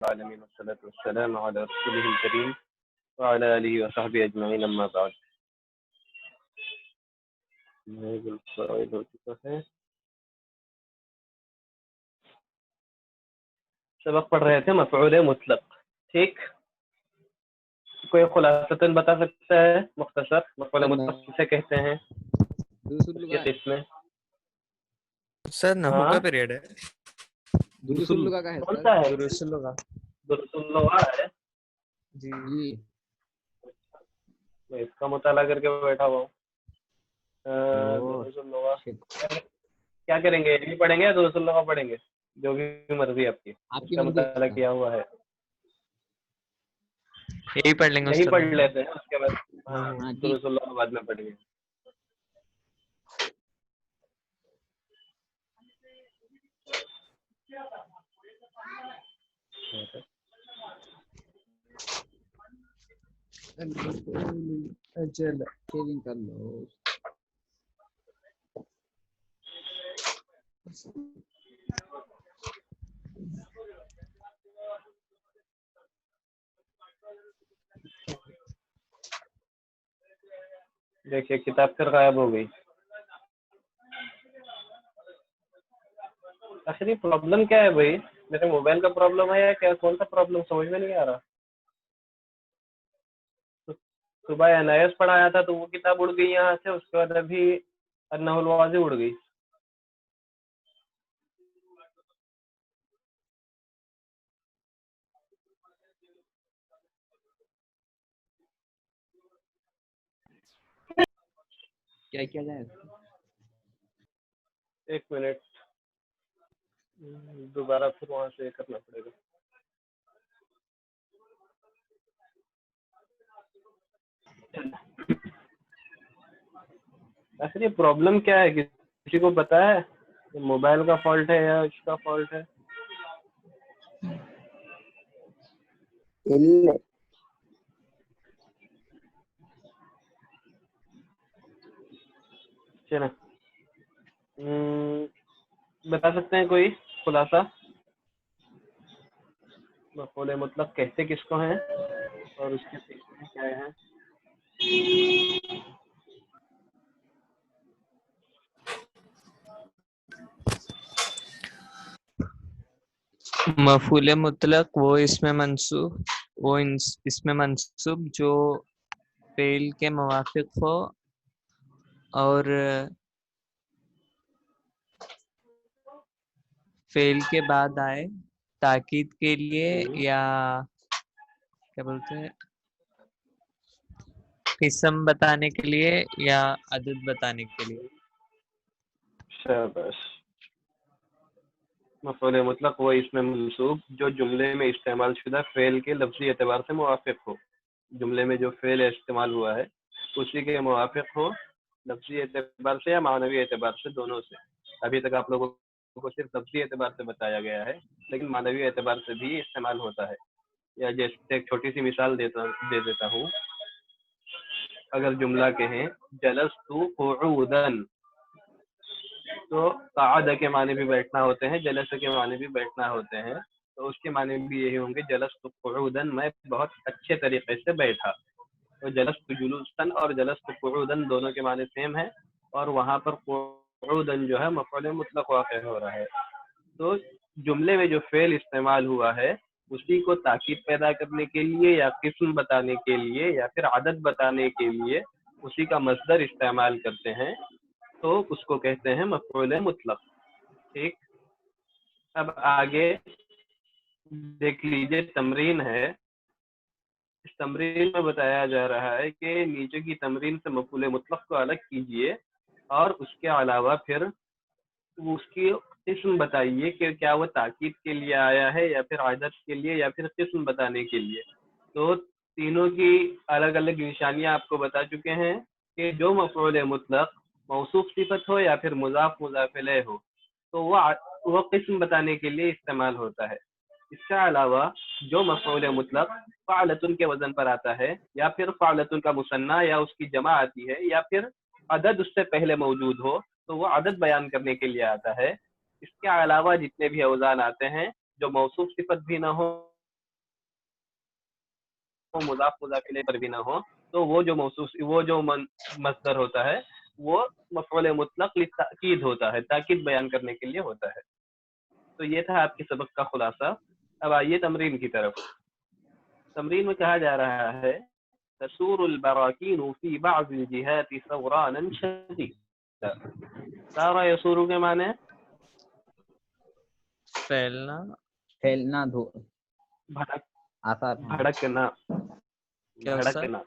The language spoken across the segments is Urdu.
العالمين والصلاة والسلام على رسوله الكريم وعلى آله وصحبه أجمعين أما بعد. سبق پڑھ رہے تھے مفعول مطلق. ٹھیک, کوئی خلاصتاً بتا سکتا ہے مختصر مفعول مطلق کسے کہتے ہیں؟ یہ قسمیں سر نحو کا پیریڈ ہے. دروس اللغہ کا ہے کون سا ہے؟ دروس اللغہ. دروس اللغہ ہے. جی میں اس کا مطالعہ کر کے بیٹھا ہوا ہوں. دروس اللغہ کیا کریں گے؟ یہ پڑھیں گے یا دروس اللغہ پڑھیں گے؟ جو بھی مرضی آپ کی. اس کا مطالعہ کیا ہوا ہے, یہی پڑھ لیں گے. یہی پڑھ لیتے ہیں, اس کے بعد دروس اللغہ بعد میں پڑھیں گے. چل شیئرنگ کر لو. دیکھیے کتاب پھر غائب ہو گئی. آخری پرابلم کیا ہے بھائی؟ میرے موبائل کا پرابلم ہے یا کیا؟ کون سا پرابلم سمجھ میں نہیں آ رہا. صبح انائس پڑھایا تھا تو وہ کتاب اڑ گئی یہاں سے, اس کے بعد ابھی انحو الواضح اڑ گئی. کیا کیا جائے؟ ایک منٹ, دوبارہ پھر وہاں سے کرنا پڑے گا. آخر یہ پرابلم کیا ہے, کسی کو پتا ہے؟ موبائل کا فالٹ ہے یا اس کا فالٹ ہے؟ چلیں بتا سکتے ہیں کوئی خلاصہ مفعول مطلق کہتے کس کو ہیں اور اس کے قسمیں کیا ہیں؟ مفعول مطلق وہ اس میں منصوب جو فعل کے موافق ہو اور فعل کے بعد آئے تاکید کے لیے یا کیا بولتے ہیں قسم بتانے کے لیے یا عدد بتانے کے لیے. شاباش. مفعول مطلق وہ اس میں منصوب جو جملے میں استعمال شدہ فعل کے لفظی اعتبار سے موافق ہو. جملے میں جو فعل استعمال ہوا ہے اسی کے موافق ہو, لفظی اعتبار سے یا معنوی اعتبار سے, دونوں سے. ابھی تک آپ لوگوں کو صرف لفظی اعتبار سے بتایا گیا ہے, لیکن معنوی اعتبار سے بھی استعمال ہوتا ہے. یا جیسے ایک چھوٹی سی مثال دے دیتا ہوں. اگر جملہ کہیں جلست قعودا, تو قعد کے معنی بھی بیٹھنا ہوتے ہیں, جلس کے معنی بھی بیٹھنا ہوتے ہیں. تو اس کے معنی بھی یہی ہوں گے جلست قعودا, میں بہت اچھے طریقے سے بیٹھا. تو جلست جلوسا اور جلست قعودا دونوں کے معنی سیم ہیں, اور وہاں پر قعودا جو ہے مفعول مطلق واقع ہو رہا ہے. تو جملے میں جو فعل استعمال ہوا ہے اسی کو تاکید پیدا کرنے کے لیے یا قسم بتانے کے لیے یا پھر عدد بتانے کے لیے اسی کا مصدر استعمال کرتے ہیں, تو اس کو کہتے ہیں مفعول مطلق. ٹھیک, اب آگے دیکھ لیجئے تمرین ہے. اس تمرین میں بتایا جا رہا ہے کہ نیچے کی تمرین سے مفعول مطلق کو الگ کیجئے اور اس کے علاوہ پھر اس کی قسم بتائیے کہ کیا وہ تاکید کے لیے آیا ہے یا پھر عدد کے لیے یا پھر قسم بتانے کے لیے. تو تینوں کی الگ الگ نشانیاں آپ کو بتا چکے ہیں کہ جو مفعول مطلق موصوف صفت ہو یا پھر مضاف مضاف الیہ ہو تو وہ قسم بتانے کے لیے استعمال ہوتا ہے. اس کے علاوہ جو مفعول مطلق فعلتن کے وزن پر آتا ہے یا پھر فعلتن کا مثنیٰ یا اس کی جمع آتی ہے یا پھر عدد اس سے پہلے موجود ہو تو وہ عدد بیان کرنے کے لیے آتا ہے. اس کے علاوہ جتنے بھی اوزان آتے ہیں جو موصوف صفت بھی نہ ہو ہو مضاف مضاف الیہ پر بھی نہ ہو تو وہ جو موصوف وہ جو مصدر ہوتا ہے وہ مفعول مطلق للتأکید ہوتا ہے، تاکید بیان کرنے کے لیے ہوتا ہے. تو یہ تھا آپ کے سبق کا خلاصہ. اب آئیے تمرین کی طرف. تمرین میں کہا جا رہا ہے تسور البراکین فی بعض الجہات ثورانا شدیدا. سارا یسور کے معنی پھیلنا بھڑک آثار بھڑکنا کیا استاد؟ بھڑکنا.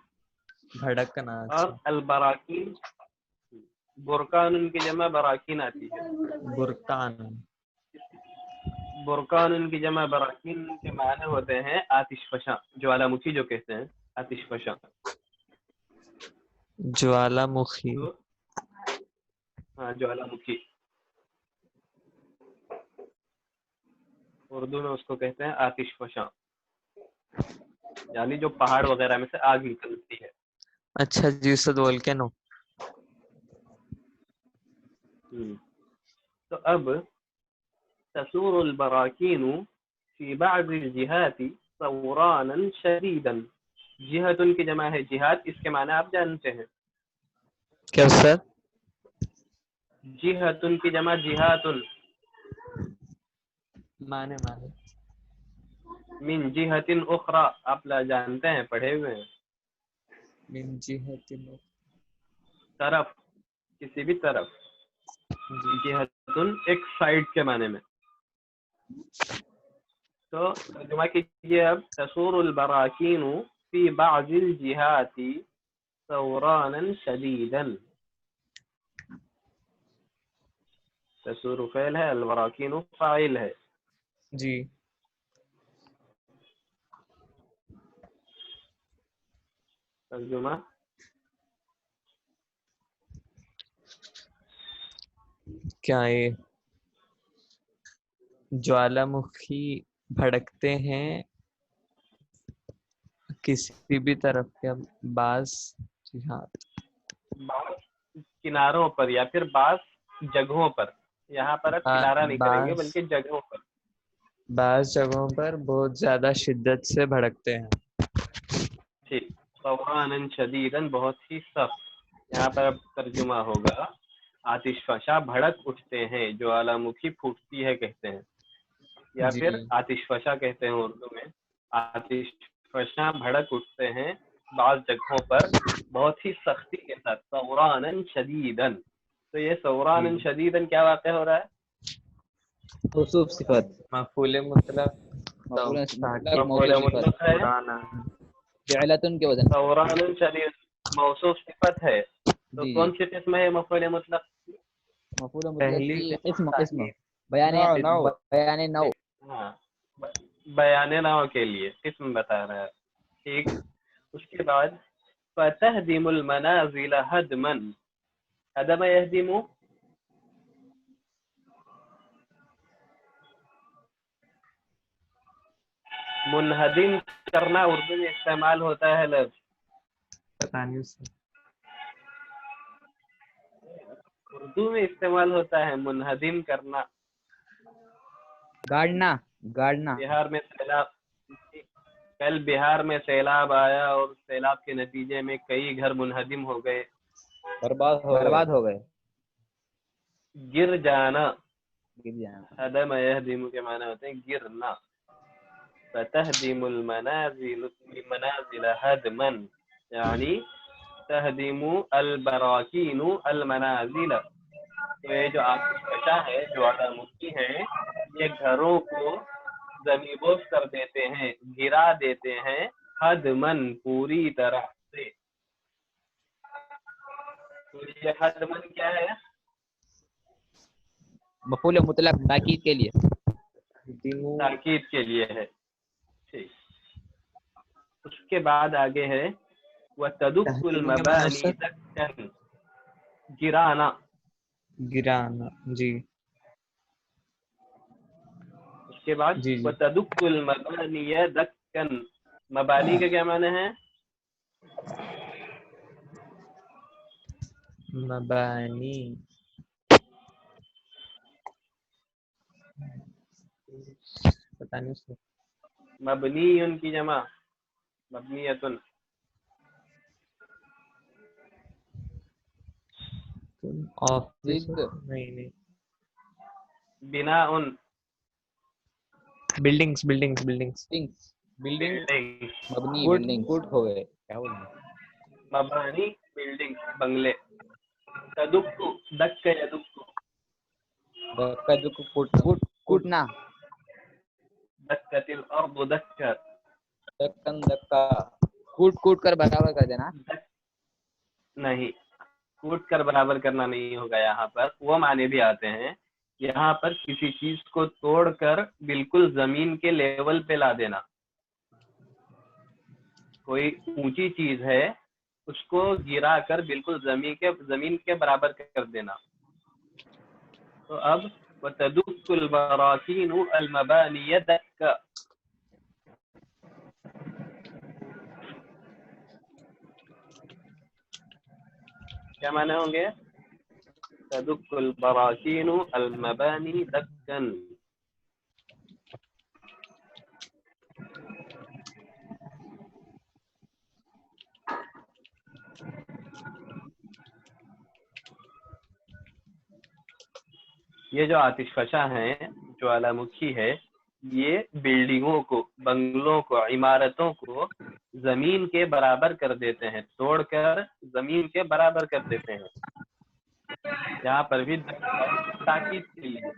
بھڑکنا. اور البراکین برکان کی جمع براکین آتی ہے. برکان. برکان کی جمع براکین کے معنی ہوتے ہیں آتش فشاں، جوالا مکھی جو کہتے ہیں آتش فشاں. جوالا مکھی. ہاں جوالا مکھی اردو میں اس کو کہتے ہیں آتش فشاں، یعنی جو پہاڑ وغیرہ میں سے آگ نکلتی ہے. اچھا جی استاد والکینو. تو اب تسور البراکین فی بعض الجہات ثورانا شدیدا. جہت ان کی جمع ہے جہاد، اس کے معنی آپ جانتے ہیں. کیا استاد؟ جہت ان کی جمع جہات، معنی من جہت اخرى آپ جانتے ہیں، پڑھے ہوئے ہیں. من جہت طرف، کسی بھی طرف. جہت ایک سائڈ کے معنی میں. تو ترجمہ کیجیے اب تسور البراکین فی بعض الجہات ثورانا شدیدا. تسور فعل ہے، البراکین فاعل ہے. جی. ترجمہ کیا ہے؟ جوالا مکھی بھڑکتے ہیں کسی بھی طرف کے بعض جہات. بعض کناروں پر یا پھر بعض جگہوں پر. یہاں پر اب کنارہ نہیں کریں گے بلکہ جگہوں پر. بعض جگہوں پر بہت زیادہ شدت سے بھڑکتے ہیں. ٹھیک. ثورانا شدیدا بہت ہی سخت. یہاں پر اب ترجمہ ہوگا آتش فشاں بھڑک اٹھتے ہیں، جوالا مکھی پھوٹتی ہے کہتے ہیں، یا جی پھر آتش فشاں کہتے ہیں اردو میں. آتش فشاں بھڑک اٹھتے ہیں بعض جگہوں پر بہت ہی سختی کے ساتھ. ثورانا شدیدا. تو یہ ثورانا شدیدا کیا واقع ہو رہا ہے؟ موصوف صفت، مفعول مطلق مفعول مطلق مفعول موصوف صفت، مطلق ہے. فعلتن کے وزن. ثورانا شدید موصوف صفت ہے. تو جی کون سی قسم ہے مفعول مطلق؟ مفعول مطلق پہلی کی قسم قسم بیان نوع. ہاں بیان نوع کے لیے قسم بتا رہا ہے. ٹھیک. اس کے بعد فتہدم المنازل ہدما. ہدم یہدم منہدم کرنا اردو میں استعمال ہوتا ہے لفظ. پتہ نہیں اس اردو میں استعمال ہوتا ہے منہدم کرنا. گاڑنا. بہار میں سیلاب، کل بہار میں سیلاب آیا اور سیلاب کے نتیجے میں کئی گھر منہدم ہو گئے، برباد ہو گئے. گر جانا. گر جانا. ہدم یہدم کے معنی ہوتے ہیں گرنا. فتہدم المنازل ہدما یعنی تہدم البراکین المنازل. تو یہ جو آتش فشاں ہے، جوالا مکھی ہیں، یہ گھروں کو زمینبوس کر دیتے ہیں، گرا دیتے ہیں، ہدمن پوری طرح سے. تو یہ ہدمن کیا ہے؟ مفعول مطلق تاکید کے لیے. تاکید کے لیے ہے. ٹھیک. اس کے بعد آگے ہے وَتَدُكُّ الْمَبَانِي دَكًّا. گرانا. گرانا. جی. اس کے بعد جی وَتَدُكُّ الْمَبَانِيَ دَكًّا. مبانی کا کیا معنی ہے؟ مبانی. پتہ نہیں اس کو. مبنی ان کی جمع مبنیۃ آفس ضد نہیں بناء بلڈنگس بلڈنگ بلڈنگ مبنی Wood. بلڈنگ گڈ ہو گئے کیا بول رہے ہیں مبانی بلڈنگ بنگلے تدک دک یدک دکا دکا کوٹنا دکت الارض دکا دکن دکا کوٹ کر برابر کر دینا نہیں کوٹ کر برابر کرنا نہیں ہوگا یہاں پر وہ معنی بھی آتے ہیں یہاں پر کسی چیز کو توڑ کر بالکل زمین کے لیول پہ لا دینا کوئی اونچی چیز ہے اس کو گرا کر بالکل زمین کے برابر کر دینا تو اب وَتَدُكُّ الْبَرَاكِينُ الْمَبَانِيَ دَكًّا کیا معنی ہوں گے تدک البراکین المبانی دکن یہ جو آتش فشاں ہیں جوالامکھی ہے یہ بلڈنگوں کو بنگلوں کو عمارتوں کو زمین کے برابر کر دیتے ہیں توڑ کر زمین کے برابر کر دیتے ہیں یہاں پر بھی تاکید کے لیے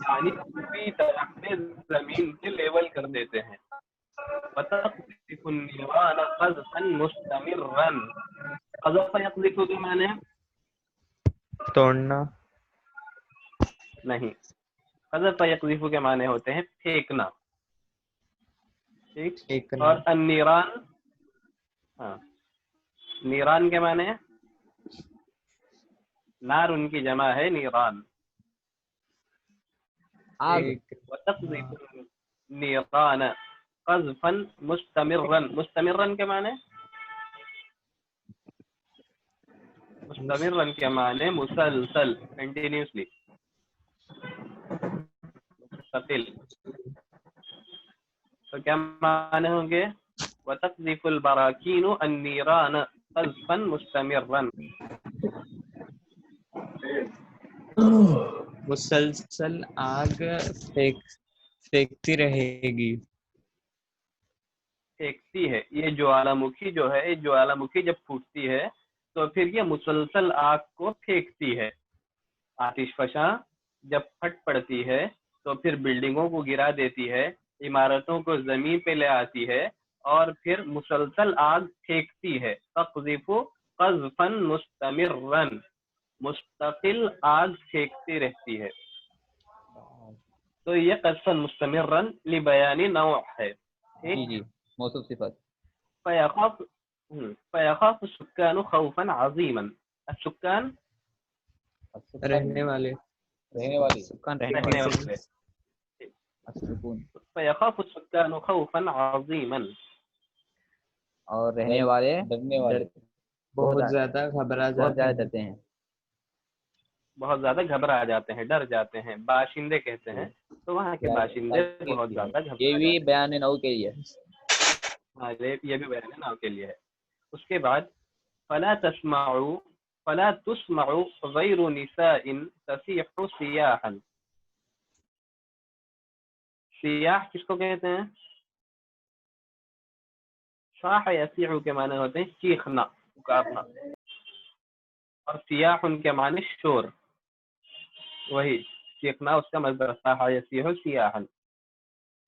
یعنی پوری طرح سے زمین کے لیول کر دیتے ہیں وَتَقْذِفُ النِّيرَانَ قَذْفًا مُسْتَمِرًّا قذف يقذف کے معنی توڑنا نہیں قذف یقذف کے معنی ہوتے ہیں پھینکنا ٹھیک اور النیران ہاں نیران کے معنی نار ان کی جمع ہے نیران وتقذف النيران قذفا مستمرا مستمرا کے معنی مستمرا کے معنی مسلسل کنٹینیوسلی مستقل تو کیا معنی ہوں گے وتقذف البراکین النيران قذفا مستمرا مسلسل آگ پھینکتی رہے گی پھینکتی ہے یہ جوالامکھی جو ہے جوالامکھی جب پھوٹتی ہے تو پھر یہ مسلسل آگ کو پھینکتی ہے آتش فشاں جب پھٹ پڑتی ہے تو پھر بلڈنگوں کو گرا دیتی ہے عمارتوں کو زمین پہ لے آتی ہے اور پھر مسلسل آگ پھینکتی ہے تقذف قذفا مستمرا مستقل آگ پھینکتی رہتی ہے تو یہ قذفا مستمرا لبیان نوع ہے جی موصوف صفت فيخاف السكان خوفا عظيما السكان رہنے والے سکان رہنے والے السکون فيخاف السكان خوفا عظيما اور رہنے والے ڈرنے والے بہت زیادہ گھبرا جاتے ہیں بہت زیادہ گھبرا جاتے ہیں ڈر جاتے ہیں باشندے کہتے ہیں تو وہاں کے باشندے بہت زیادہ گھبرا یہ بھی بیان نو کے لیے یہ بھی بیان نو کے لیے ہے اس کے بعد فلا تسمع غیر نساء تسيح سیاحا سیاح کس کو کہتے ہیں صاح یسیح کے معنی ہوتے ہیں چیخنا پکارنا اور سیاح ان کے معنی شور وہی چیخنا اس کا مصدر صاح یسیح سیاحا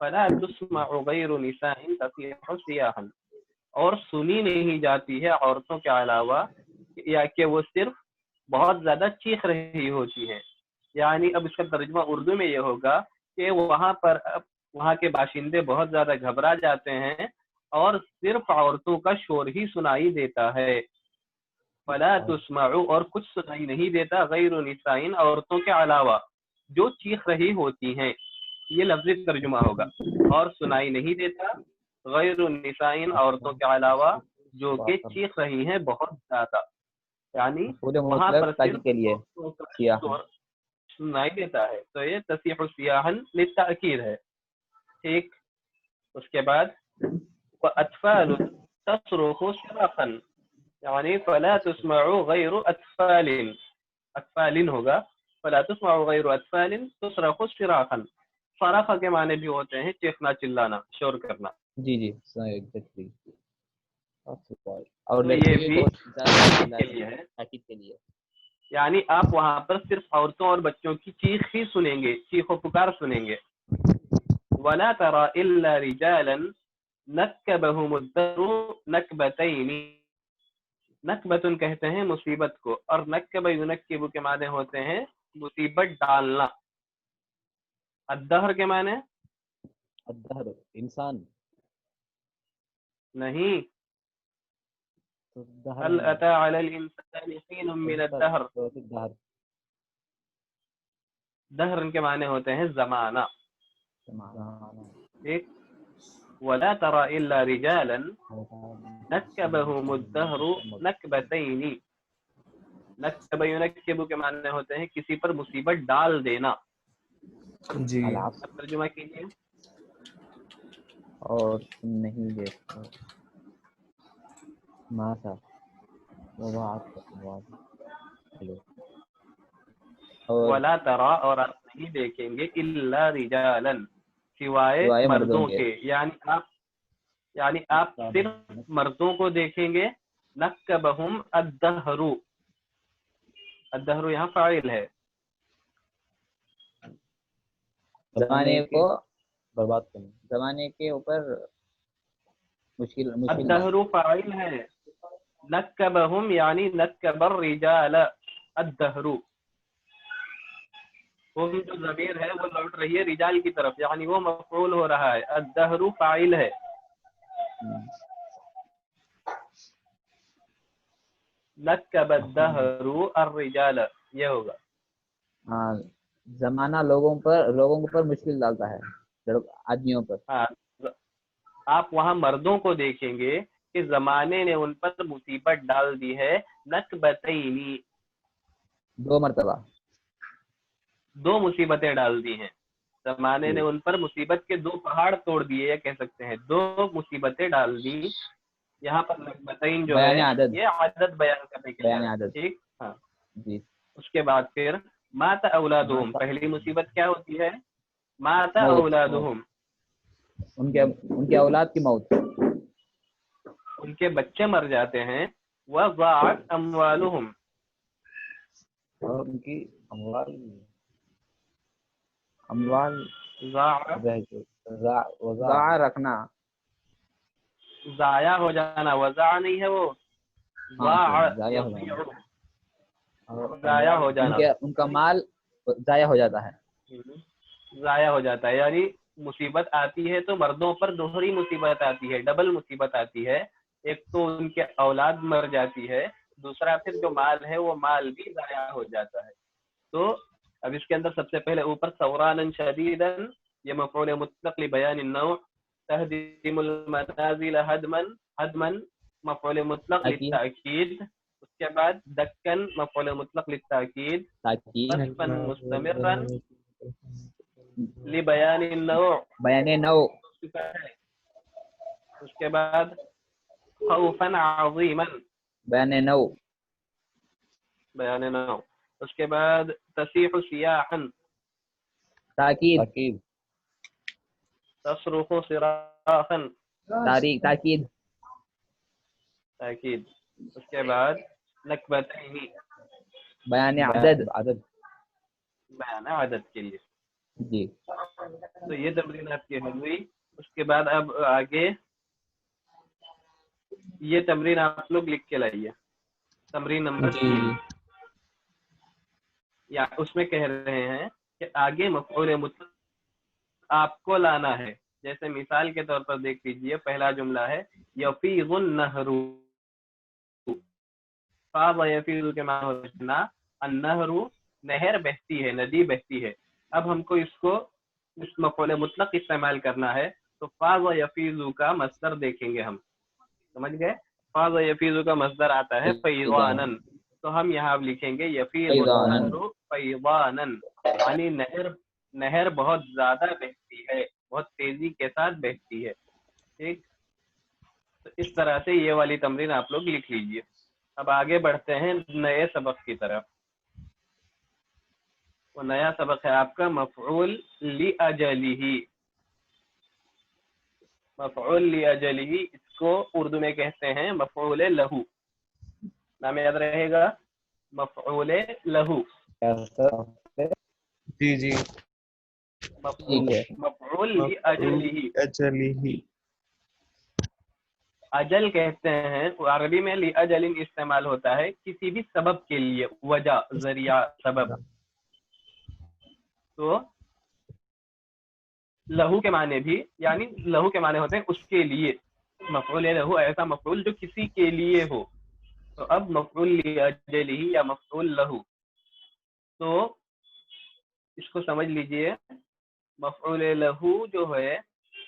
فلا تسمع غیر نساء تسيح سیاحا اور سنی نہیں جاتی ہے عورتوں کے علاوہ یا کہ وہ صرف بہت زیادہ چیخ رہی ہوتی ہیں یعنی اب اس کا ترجمہ اردو میں یہ ہوگا کہ وہاں کے باشندے بہت زیادہ گھبرا جاتے ہیں اور صرف عورتوں کا شور ہی سنائی دیتا ہے فلا تسمع اور کچھ سنائی نہیں دیتا غیر نساء عورتوں کے علاوہ جو چیخ رہی ہوتی ہیں یہ لفظی ترجمہ ہوگا اور سنائی نہیں دیتا غیر نساء عورتوں کے علاوہ جو کہ چیخ رہی ہیں بہت زیادہ یعنی وہاں پر کے لیے سنائی دیتا ہے تو یہ تصیح سیاحا للتأکید ہے ٹھیک اس کے بعد وأطفال تصرخ صراخا یعنی فلا تسمع غیر اطفال ہوگا، فلا تسمع غیر اطفال تصرخ صراخا. صراخ کے معنی بھی ہوتے ہیں چیخنا، چلانا، شور کرنا. جی جی ایگزیکٹلی. اور تو یہ بھی تاکید کے لیے ہے. تاکید کے لیے یعنی آپ وہاں پر صرف عورتوں اور بچوں کی چیخ ہی سنیں گے، چیخ و پکار سنیں گے. ولا ترى الا رجالا نكبهم الدهر نكبتين. نکبتن کہتے ہیں مصیبت کو، اور نکب ینکب کے معنی ہوتے ہیں مصیبت ڈالنا. الدہر کے معنی الدہر انسان نہیں. هل اتى على الانسان حين من الدهر. دہر کے معنی ہوتے ہیں زمانہ. ٹھیک. ولا ترى الا رجالا نكبهم الدهر نكبتين. نکب ینکب کے معنی ہوتے ہیں کسی پر مصیبت ڈال دینا. جی ترجمہ کیجیے. اور نہیں دیکھتا ماتا ولا ترى اور آپ نہیں دیکھیں گے الا رجالا سوائے مردوں کے. یعنی آپ صرف مردوں کو دیکھیں گے. نکبہم الدہر. الدہر یہاں فاعل ہے. زمانے کو برباد کرنا، زمانے کے اوپر مشکل. الدہر فاعل ہے. نکبہم یعنی نکب الرجال الدہر. وہ جو ضمیر ہے وہ لوٹ رہی ہے رجال کی طرف، یعنی وہ مفعول ہو رہا ہے. الدہر فاعل ہے. نکب الدہر الرجال یہ ہوگا. ہاں زمانہ لوگوں پر مشکل ڈالتا ہے، آدمیوں پر. ہاں آپ وہاں مردوں کو دیکھیں گے کہ زمانے نے ان پر مصیبت ڈال دی ہے. نکبتین 2 مرتبہ 2 مصیبتیں ڈال دی ہیں. زمانے نے ان پر مصیبت کے 2 پہاڑ توڑ دیے، یا کہہ سکتے ہیں 2 مصیبتیں ڈال دی. یہاں پر نکبتین جو ہے یہ عدد بیان کرنے کے لیے. ٹھیک. ہاں جی. اس کے بعد پھر مات اولادہم. پہلی مصیبت کیا ہوتی ہے؟ مات اولادہم، ان کے اولاد کی موت، ان کے بچے مر جاتے ہیں. وضاعت اموالہم، اور ان کی اموال ضاع رکھنا، ضائع ہو جانا. وضاع نہیں ہے وہ، ضائع ہو جانا. ان کا مال ضائع ہو جاتا ہے. ضائع ہو جاتا ہے یعنی مصیبت آتی ہے تو مردوں پر دوہری مصیبت آتی ہے، ڈبل مصیبت آتی ہے. ایک تو ان کے اولاد مر جاتی ہے، دوسرا پھر جو مال ہے وہ مال بھی ضائع ہو جاتا ہے. تو اب اس کے اندر سب سے پہلے اوپر ثورانا شدیدا یہ مفعول مطلق لبیان النوع. تہدیم المنازل حدما مفعول مطلق للتأکید. اس کے بعد دکن مفعول مطلق للتأکید. قصفا مستمرا لبیان النوع بیان نوع. اس کے بعد خوفا عظیما بیان نوع. بیان نوع. اس کے بعد تصیح سیاحا تاکید. تصرخ صراخا تاکید. تاکید. اس کے بعد نکبتین بیان عدد. بیان عدد کے لیے. جی. تو یہ تمرین آپ کی ہوئی. اس کے بعد اب آگے یہ تمرین آپ لوگ لکھ کے لائیے. تمرین نمبر 3 یا اس میں کہہ رہے ہیں کہ آگے مفعول مطلق آپ کو لانا ہے. جیسے مثال کے طور پر دیکھ لیجیے، پہلا جملہ ہے یفیض النہر. فاض یفیض کے معنی ہوتے ہیں النہر نہر بہتی ہے، ندی بہتی ہے. اب ہم کو اس مفعول مطلق استعمال کرنا ہے تو فاض یفیض کا مصدر دیکھیں گے. ہم سمجھ گئے؟ فاض یفیض کا مصدر آتا ہے فیضانا، تو ہم یہاں اب لکھیں گے یفیض النہر فیضانا، یعنی نہر بہت زیادہ بہتی ہے، بہت تیزی کے ساتھ بہتی ہے. ٹھیک. اس طرح سے یہ والی تمرین آپ لوگ لکھ لیجئے. اب آگے بڑھتے ہیں نئے سبق کی طرف. وہ نیا سبق ہے آپ کا مفعول لأجلہ. مفعول لأجلہ اس کو اردو میں کہتے ہیں مفعول لہو. نام یاد رہے گا مفعول لہو. جی جی مفعول لأجلہ. اجلہ اجل کہتے ہیں عربی میں لأجل استعمال ہوتا ہے کسی بھی سبب کے لیے, وجہ, ذریعہ, سبب. تو لہو کے معنی بھی یعنی لہو کے معنی ہوتے ہیں اس کے لیے. مفعول لہو ایسا مفعول جو کسی کے لیے ہو. تو اب مفعول لأجلہ یا مفعول لہو, تو اس کو سمجھ لیجئے. مفعول لہو جو ہے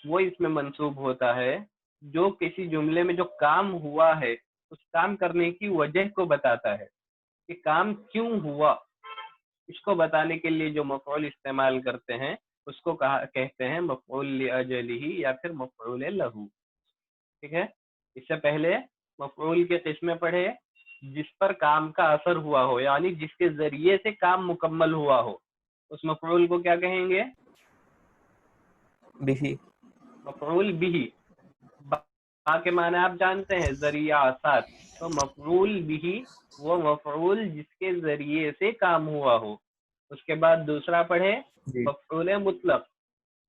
وہ اس میں منصوب ہوتا ہے جو کسی جملے میں جو کام ہوا ہے اس کام کرنے کی وجہ کو بتاتا ہے کہ کام کیوں ہوا. اس کو بتانے کے لیے جو مفعول استعمال کرتے ہیں اس کو کہتے ہیں مفعول لأجلہ یا پھر مفعول لہو. ٹھیک ہے. اس سے پہلے مفعول کے قسمیں پڑھے جس پر کام کا اثر ہوا ہو یعنی جس کے ذریعے سے کام مکمل ہوا ہو. اس مفعول کو کیا کہیں گے؟ بھی. مفعول بھی. با کے معنی آپ جانتے ہیں ذریعہ, ساتھ. تو مفعول بھی وہ مفعول جس کے ذریعے سے کام ہوا ہو. اس کے بعد دوسرا پڑھے مفعول مطلق,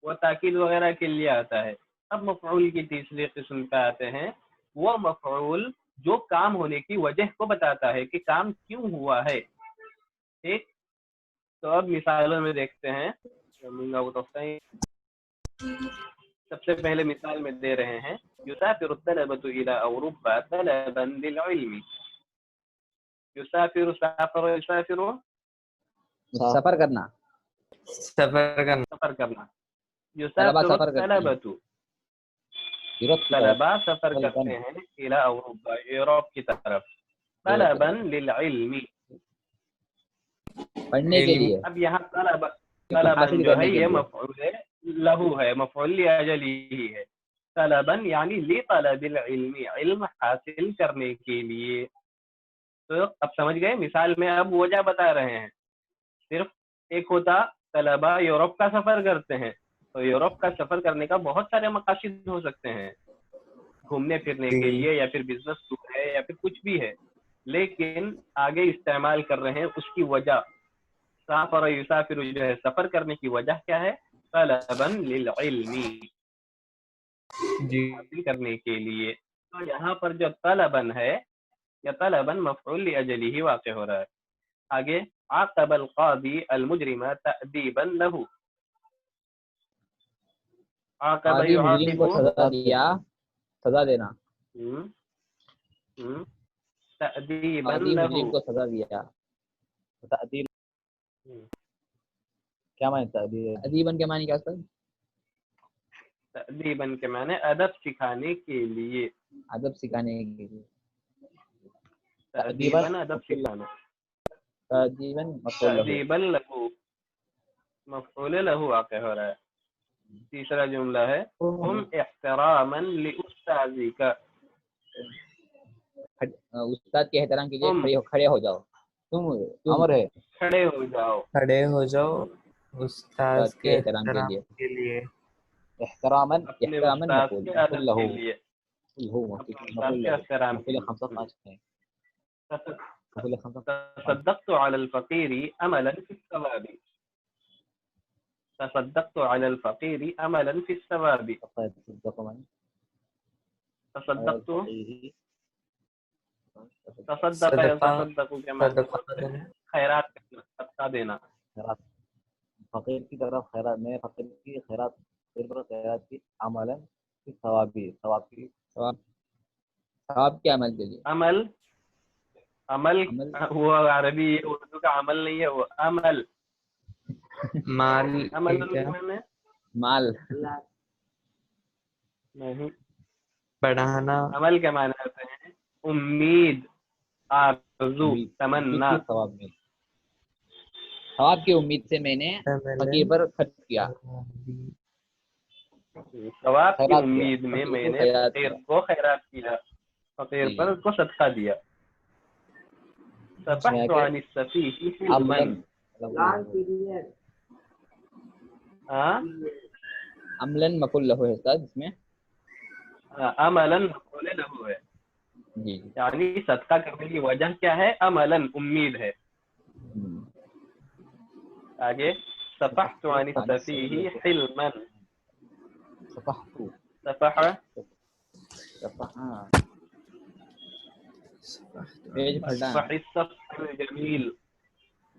وہ تاکید وغیرہ کے لیے آتا ہے. اب مفعول کی تیسری قسم پہ آتے ہیں, وہ مفعول جو کام ہونے کی وجہ کو بتاتا ہے کہ کام کیوں ہوا ہے. ٹھیک. تو اب مثالوں میں دیکھتے ہیں. سب سے پہلے مثال میں دے رہے ہیں یسافر الطلبة إلى أوروبا طلبا للعلم. یسافر سافر یسافر سفر کرنا. سفر کرنا. سفر کرنا. یسافر الطلبة طلبا سفر کرتے ہیں إلى أوروبا یوروپ کی طرف. طلبا للعلم پڑھنے کے لیے. اب یہاں طلبا جو ہے یہ مفعول لہو ہے, مفعول لأجلہ ہے. طلبا یعنی لطلب العلم, علم حاصل کرنے کے لیے. تو اب سمجھ گئے مثال میں اب وجہ بتا رہے ہیں. صرف ایک ہوتا طلبا یورپ کا سفر کرتے ہیں, تو یورپ کا سفر کرنے کا بہت سارے مقاصد ہو سکتے ہیں, گھومنے پھرنے کے لیے یا پھر بزنس ٹور ہے یا پھر کچھ بھی ہے. لیکن آگے استعمال کر رہے ہیں اس کی وجہ. سافر یسافر جو ہے سفر کرنے کی وجہ کیا ہے؟ طلبا للعلم, حاصل کرنے کے لیے. تو یہاں پر جو طلبا ہے یا طلبا مفعول لأجلہ واقع ہو رہا ہے. آگے عاقب القاضی المجرم تأدیبا له. عاقب مجرم کو سزا دیا, سزا دینا. تأدیبا مجرم له. کو سزا دیا. تأدیب کیا معنی تأدیب؟ ادیباً کے معنی کیا ہے؟ تأدیباً کے معنی ادب سکھانے کے لیے. ادب سکھانے کے لیے. تأدیباً ادب سکھانا. تأدیباً تأدیباً له مفعول له واقع ہو رہا ہے. تیسرا جملہ ہے قم احتراما لأستاذک. استاد کے احترام کے لیے کھڑے ہو جاؤ. تم امر ہے کھڑے ہو جاؤ. کھڑے ہو جاؤ استاد کے احترام کے لیے. احتراما اپنے احتراما استاد مفعول کے ادب کے لیے. استاد کے احترام کے لیے. تصدقت على الفقير املا في الثواب. تصدقت على الفقير املا في الثواب. تصدقت تصدق يتصدق كما خیرات صدقہ دینا. فقیر کی طرف خیرات, میں فقیر کی خیرات خیرات کی عملا کی ثوابی. ثواب کے عمل کے لیے. عمل وہ عربی اردو کا عمل نہیں ہے, وہ عمل. مال. مال نہیں, بڑھانا. عمل کے معنی ہوتے ہیں امید, آرزو, تمنا. ثواب کی امید سے میں نے فقیر پر خرچ کیا. ثواب کی خیرات امید کیا، میں میں فقیر کو نے خیرات فقیر کیا. کو خیرات کیا، فقیر جی پر جی اس کو صدقہ دیا. اس میں ہے صفحت کہ عن السفیہ حلما. عملاً ہاں عملاً مقول لہو ہے استاد اس میں. عملا مقول له ہے، جی جی یعنی صدقہ کرنے کی وجہ کیا ہے؟ عملا امید ہے. آگے صفحت عن السفیہ حلما. صفحت صفح صفحہ پیج پھٹانا. صفح الصفح الجمیل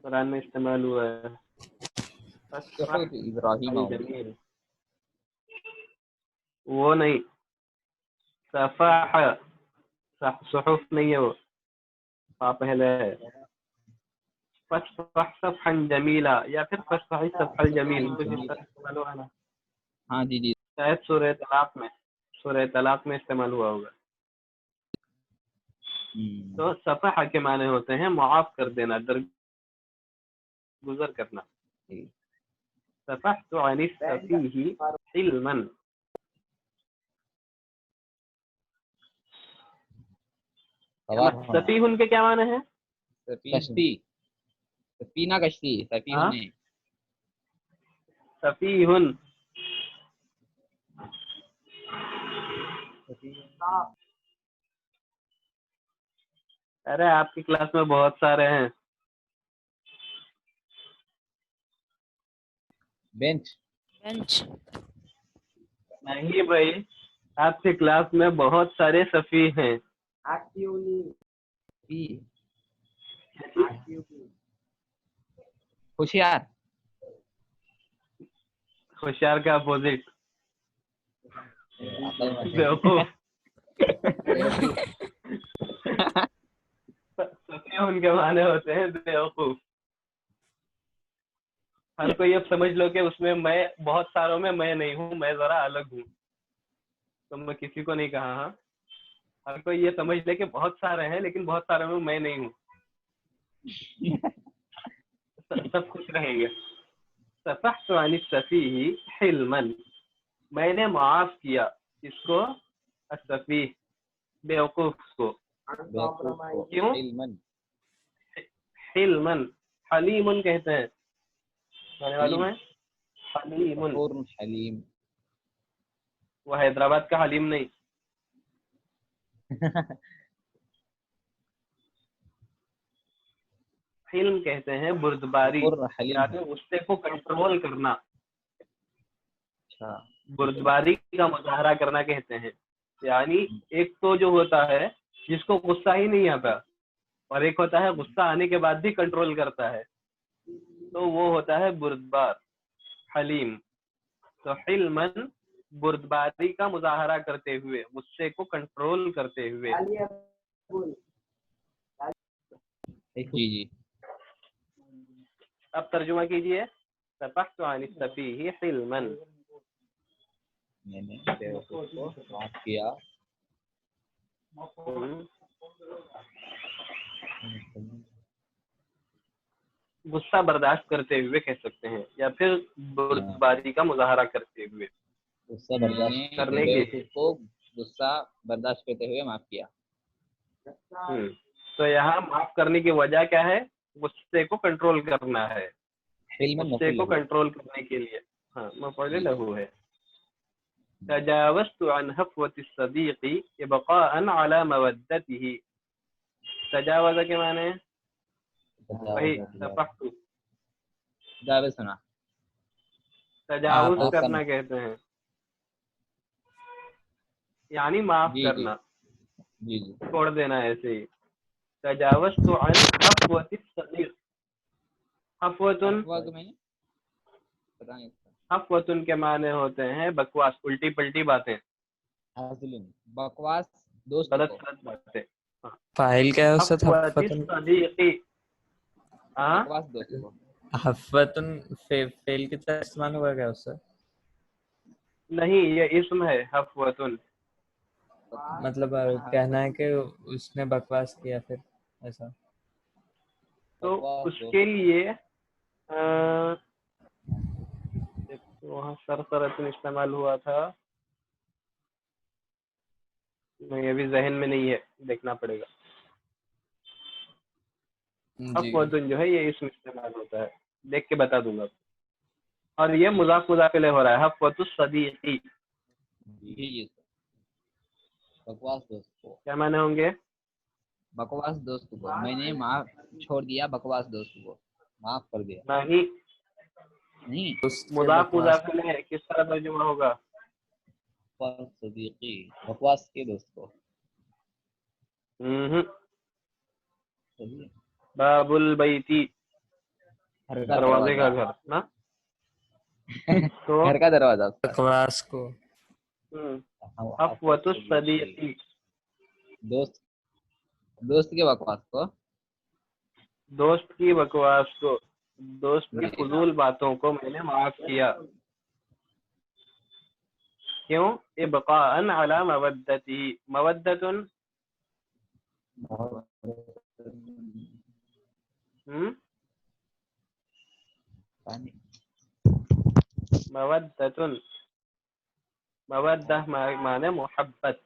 قرآن میں استعمال ہوا ہے. صفح صحف ابراہیم ہوگی. الجمیل وہ نہیں، صفح صحف نہیں ہے وہ، پہلے ہے. فصفح صفحا جمیلا یا پھر فصفح الصفح الجمیل کچھ اس طرح استعمال ہوا نا. ہاں جی جی. شاید سورہ طلاق میں استعمال ہوا ہوگا. تو صفحہ کے معنی ہوتے ہیں معاف کر دینا، درگزر کرنا. صفحت عن السفیہ حلما. سفیہ ان کے کیا معنی ہیں؟ کشتی، سفینہ کشتی، سفیہ ہاں نہیں. سفیہ ارے آپ کی کلاس میں بہت سارے ہیں. بینچ. نہیں بھائی، آپ کی کلاس میں بہت سارے سفیہ ہیں. ہوشیار. ہوشیار کا اپوزٹ بیوقوف. سفیہ ان کے معنی ہوتے ہیں بیوقوف. ہر کوئی اب سمجھ لو کہ اس میں بہت ساروں میں میں نہیں ہوں، میں ذرا الگ ہوں. تو میں کسی کو نہیں کہا. ہاں ہر کوئی یہ سمجھ لے کہ بہت سارے ہیں لیکن بہت سارے میں نہیں ہوں. سب خوش رہیں گے. صفحت عن السفیہ حلما، میں نے معاف کیا اس کو، السفیہ بیوقوف کو. کیوں؟ حلما حلیم کہتے ہیں، معلوم ہے؟ حلیم حلیم. وہ حیدرآباد کا حلیم نہیں. حلم کہتے ہیں بردباری، یعنی غصے کو کنٹرول کرنا. بردباری کا مظاہرہ کرنا کہتے ہیں. یعنی ایک تو جو ہوتا ہے جس کو غصہ ہی نہیں آتا، اور ایک ہوتا ہے غصہ آنے کے بعد بھی کنٹرول کرتا ہے، تو وہ ہوتا ہے بردبار، حلیم. تو حلمن بردباری کا مظاہرہ کرتے ہوئے، غصے کو کنٹرول کرتے ہوئے. جی جی. اب ترجمہ کیجئے. صفحت عن السفیہ حلما، میں نے بیوقوف کو معاف کیا. غصہ برداشت کرتے ہوئے کہہ سکتے ہیں، یا پھر بردباری کا مظاہرہ کرتے ہوئے. غصہ برداشت کرنے کی بیوقوف کو غصہ برداشت کرتے ہوئے معاف کیا. تو یہاں معاف کرنے کی وجہ کیا ہے؟ غصے کو کنٹرول کرنا ہے. غصے کو کنٹرول کرنے کے لیے ہاں مفعول لہو ہے. تجاوزت عن حفوة الصديق ابقاء على مودته. تجاوز کے معنی وہی صفحت، تجاوز کرنا کہتے ہیں، یعنی معاف کرنا، چھوڑ دینا ایسے ہی. تجاوزت عن حفوة الصديق. حفوة کے معنی ہوتے ہیں بکواس، الٹی پلٹی باتیں، بکواس دوست غلط کو. غلط باتیں. فاعل کیا ہے اس سے؟ حفوة الصديق. بکواس دوست کو. حفتن فعل کی طرح استعمال ہوا کیا اس سے؟ نہیں، یہ اسم ہے حفوة. مطلب کہنا ہے کہ اس نے بکواس کیا، پھر ایسا. تو اس کے لیے وہاں سرسرتن استعمال ہوا تھا، نہیں ابھی ذہن میں نہیں ہے، دیکھنا پڑے گا. جی حفوتن جو ہے یہ اس میں استعمال ہوتا ہے، دیکھ کے بتا دوں گا. اور یہ مضاف مضاف الیہ ہو رہا ہے، حفوت الصدیقی. جی جی سر. بکواس دوست کو، کیا معنی ہوں گے؟ بکواس دوست کو میں نے معاف چھوڑ دیا، بکواس دوست کو معاف کر دیا. نہیں، نہیں دوست سے مضاف بکواس. مضاف الیہ کس طرح ترجمہ ہوگا؟ صدیقی بکواس کے دوست کو. ہم، صحیح ہے. باب البیتی، گھر کا دروازے کا دروازہ، گھر نا. تو گھر کا دروازہ. بکواس کو. حفوت الصدیقی، دوست، دوست کے بکواس کو. دوست کی بکواس کو، دوست کی جی. فضول باتوں کو میں نے معاف کیا. کیوں؟ ابقاء علی مودتہ، مودتن مودتن، مودہ معنی محبت،